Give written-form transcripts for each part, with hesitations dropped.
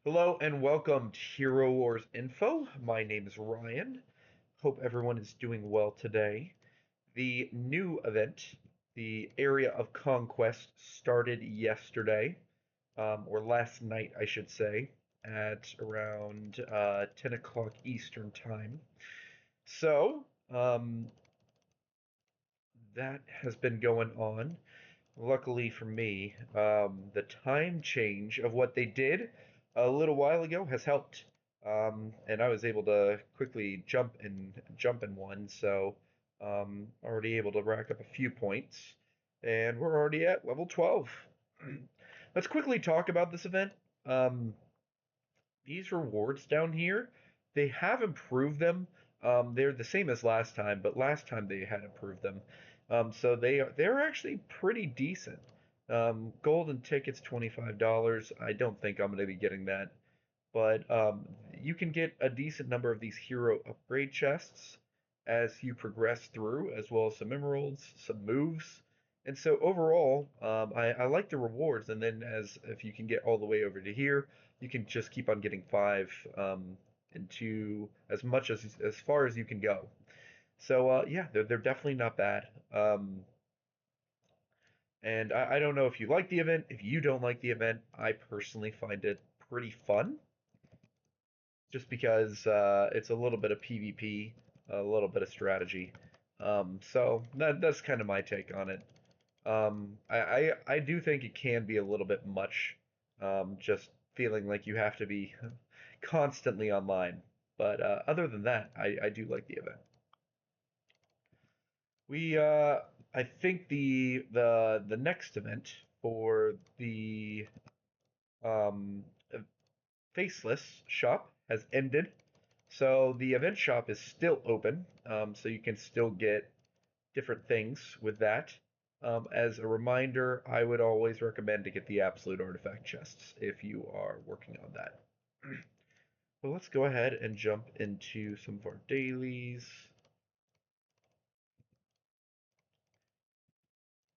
Hello and welcome to Hero Wars Info. My name is Ryan. Hope everyone is doing well today. The new event, the Area of Conquest, started yesterday, or last night, I should say, at around 10 o'clock Eastern Time. So, that has been going on. Luckily for me, the time change of what they did a little while ago has helped, and I was able to quickly jump in one, so already able to rack up a few points, and we're already at level 12. Let's quickly talk about this event. Um, these rewards down here, they have improved them. They're the same as last time, but last time they had improved them. So they're actually pretty decent. Golden tickets $25. I don't think I'm going to be getting that, but you can get a decent number of these hero upgrade chests as you progress through, as well as some emeralds, some moves. And so overall, I like the rewards. And then if you can get all the way over to here, you can just keep on getting five into as much as far as you can go. So yeah, they're definitely not bad. And I don't know if you like the event. If you don't like the event, I personally find it pretty fun just because it's a little bit of PvP, a little bit of strategy. So that's kind of my take on it. I do think it can be a little bit much, just feeling like you have to be constantly online. But other than that, I do like the event. We I think the next event for the um, Faceless shop has ended. So the event shop is still open, so you can still get different things with that. As a reminder, I would always recommend to get the absolute artifact chests if you are working on that. Well, let's go ahead and jump into some of our dailies.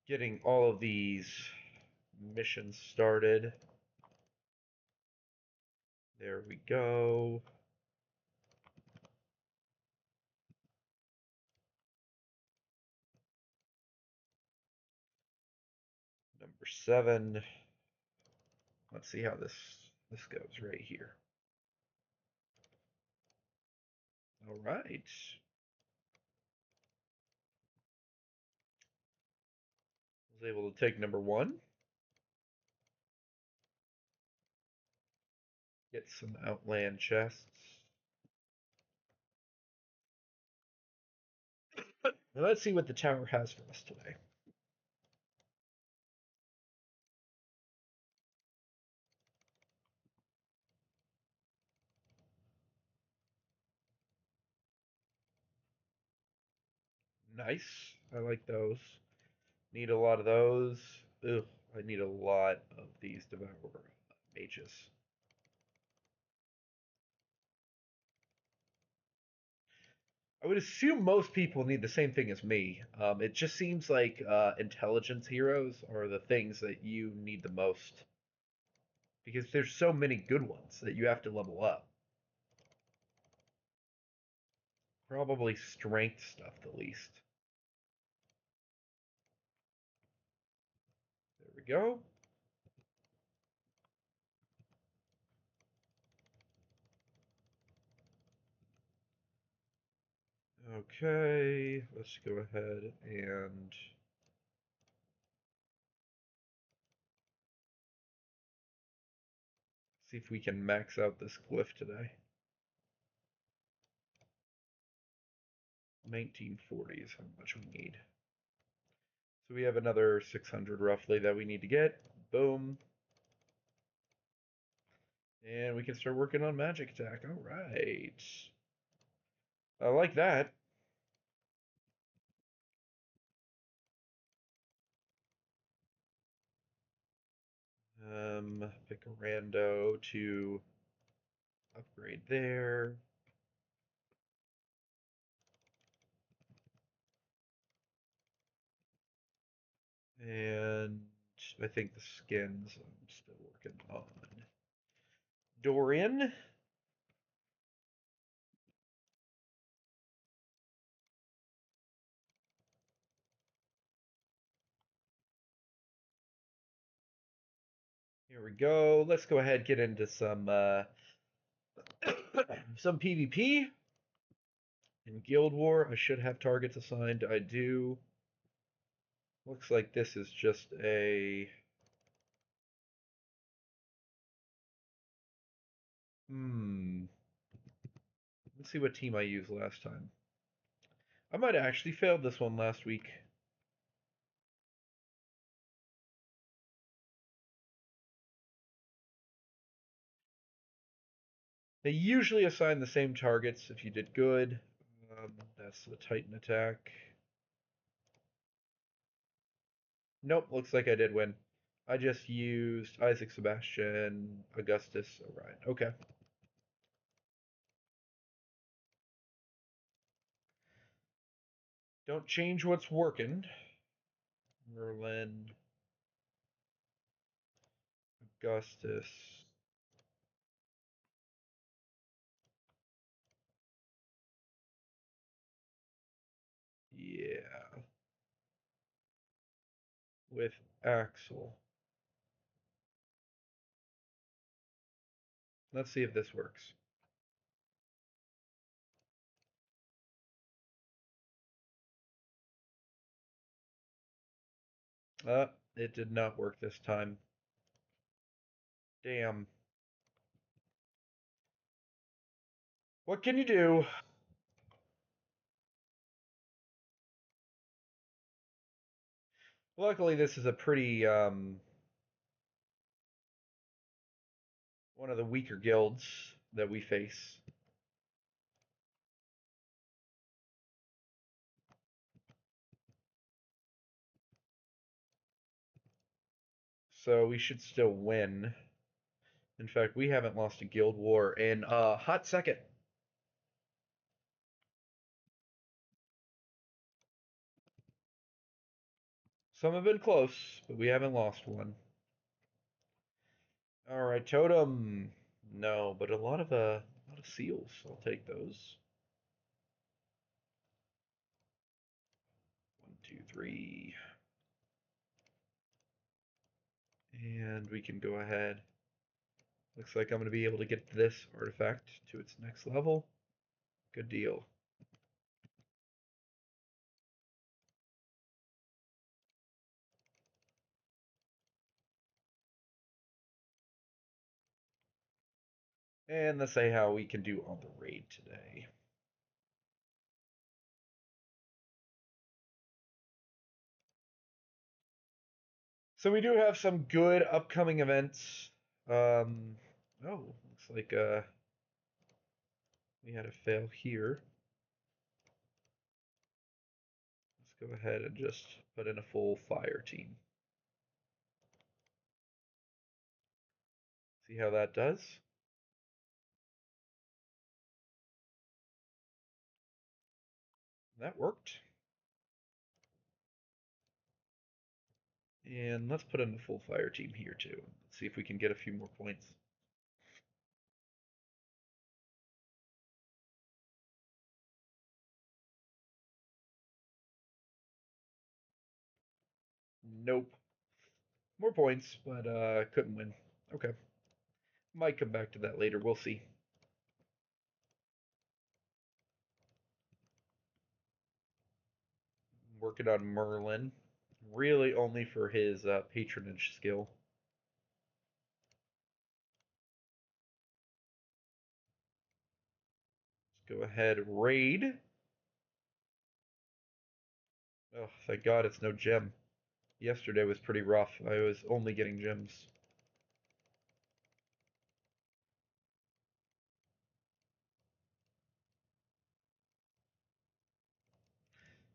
Getting all of these missions started. There we go. Number 7. Let's see how this goes right here. All right. Was able to take number 1. Get some outland chests. Now let's see what the tower has for us today. Nice. I like those. Need a lot of those. Ugh, I need a lot of these Devourer mages. I would assume most people need the same thing as me. It just seems like intelligence heroes are the things that you need the most because there's so many good ones that you have to level up. Probably strength stuff the least. There we go. Okay, let's go ahead and see if we can max out this glyph today. 1940 is how much we need. So we have another 600 roughly that we need to get. Boom. And we can start working on magic attack. All right. I like that. Pick a rando to upgrade there. And I think the skins I'm still working on Dorian. Here we go. Let's go ahead and get into some some PvP. In Guild War, I should have targets assigned. I do. Looks like this is just a... Let's see what team I used last time. I might have actually failed this one last week. They usually assign the same targets if you did good. That's the Titan attack. Nope, looks like I did win. I just used Isaac, Sebastian, Augustus, Orion. Okay. Don't change what's working. Merlin, Augustus. Yeah. With Axel. Let's see if this works. It did not work this time. Damn. What can you do? Luckily, this is a pretty, one of the weaker guilds that we face. So we should still win. In fact, we haven't lost a guild war in a hot second. Some have been close, but we haven't lost one. All right, totem. No, but a lot of seals. I'll take those. 1, 2, 3. And we can go ahead. Looks like I'm going to be able to get this artifact to its next level. Good deal. And let's say how we can do on the raid today. So we do have some good upcoming events. Looks like we had a fail here. Let's go ahead and just put in a full fire team. See how that does. That worked. And let's put in the full fire team here too. Let's see if we can get a few more points. Nope. More points, but couldn't win. Okay. Might come back to that later. We'll see. Working on Merlin. Really only for his patronage skill. Let's go ahead, raid. Oh, thank God it's no gem. Yesterday was pretty rough. I was only getting gems.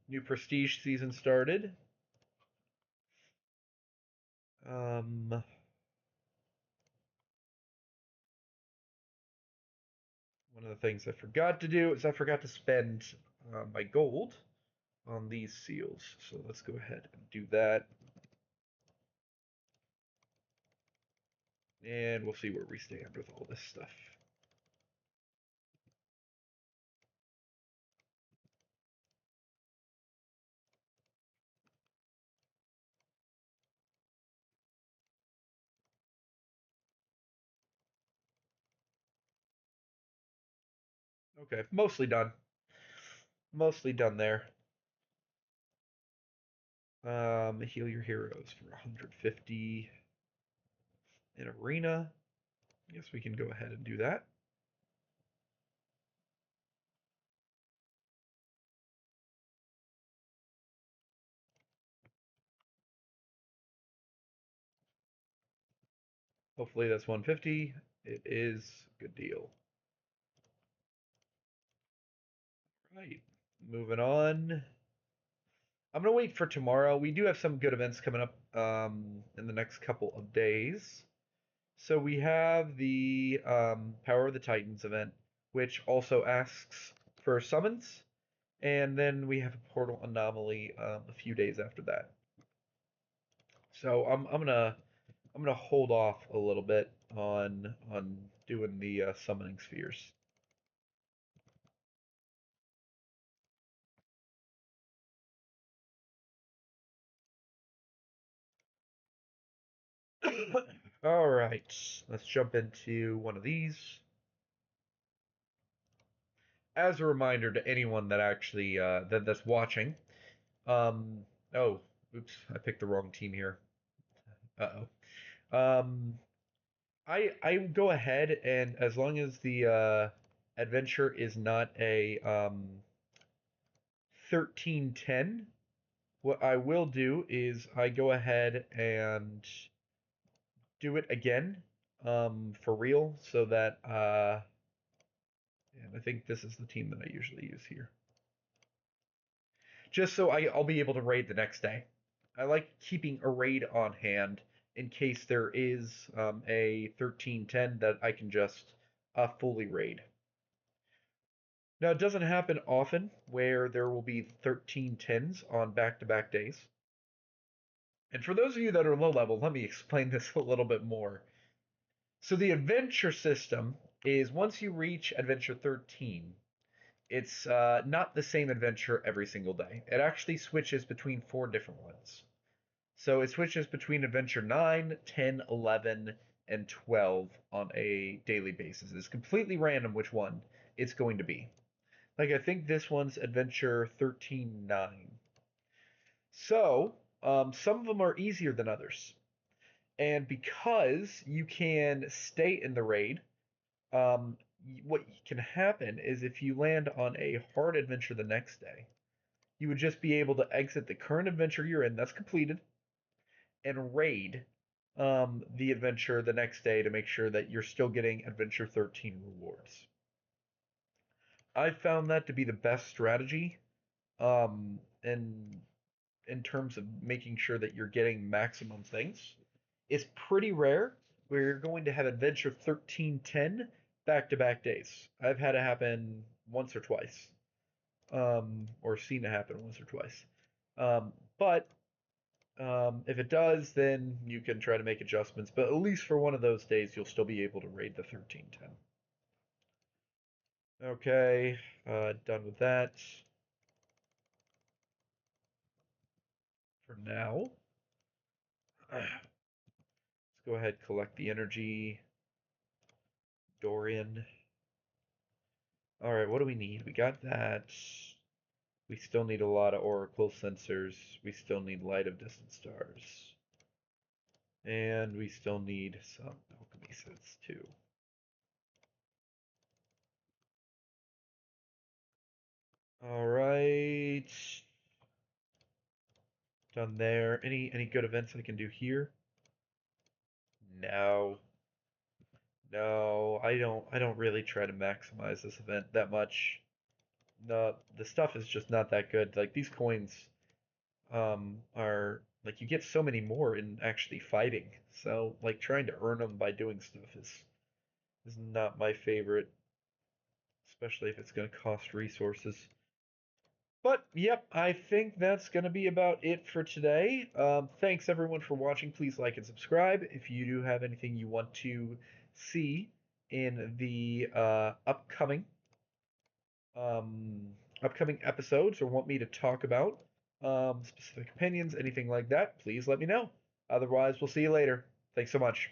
New prestige season started. One of the things I forgot to do is I forgot to spend my gold on these seals. So let's go ahead and do that. And we'll see where we stand with all this stuff. Okay, mostly done. Mostly done there. Heal your heroes for 150 in arena. I guess we can go ahead and do that. Hopefully that's 150. It is. Good deal. Right. Moving on. I'm gonna wait for tomorrow. We do have some good events coming up in the next couple of days. So we have the Power of the Titans event, which also asks for summons, and then we have a Portal Anomaly a few days after that. So I'm gonna hold off a little bit on doing the summoning spheres. All right, let's jump into one of these. As a reminder to anyone that actually that's watching, um, oh, oops, I picked the wrong team here. Uh-oh. I go ahead and as long as the adventure is not a 1310, what I will do is I go ahead and do it again for real so that and I think this is the team that I usually use here. Just so I'll be able to raid the next day. I like keeping a raid on hand in case there is a 1310 that I can just fully raid. Now, it doesn't happen often where there will be 1310s on back to back days. And for those of you that are low level, let me explain this a little bit more. So, the adventure system is once you reach adventure 13, it's not the same adventure every single day. It actually switches between four different ones. So, it switches between adventure 9, 10, 11, and 12 on a daily basis. It's completely random which one it's going to be. Like I think this one's adventure 13.9. So, some of them are easier than others. And because you can stay in the raid, um, what can happen is if you land on a hard adventure the next day, you would just be able to exit the current adventure you're in, that's completed, and raid the adventure the next day to make sure that you're still getting adventure 13 rewards. I've found that to be the best strategy and in terms of making sure that you're getting maximum things. It's pretty rare where you're going to have Adventure 1310 back to back days. I've had it happen once or twice, or seen it happen once or twice. But if it does, then you can try to make adjustments. But at least for one of those days, you'll still be able to raid the 1310. Okay, done with that for now. Let's go ahead collect the energy. Dorian. All right, what do we need? We got that. We still need a lot of oracle sensors. We still need light of distant stars. And we still need some alchemy sets too. All right. Done there. Any good events I can do here? No. No, I don't really try to maximize this event that much. No, the stuff is just not that good. Like these coins are like you get so many more in actually fighting. So like trying to earn them by doing stuff is not my favorite, especially if it's going to cost resources. But yep, I think that's going to be about it for today. Thanks everyone for watching. Please like and subscribe. If you do have anything you want to see in the um, upcoming episodes or want me to talk about, specific opinions, anything like that, please let me know. Otherwise, we'll see you later. Thanks so much.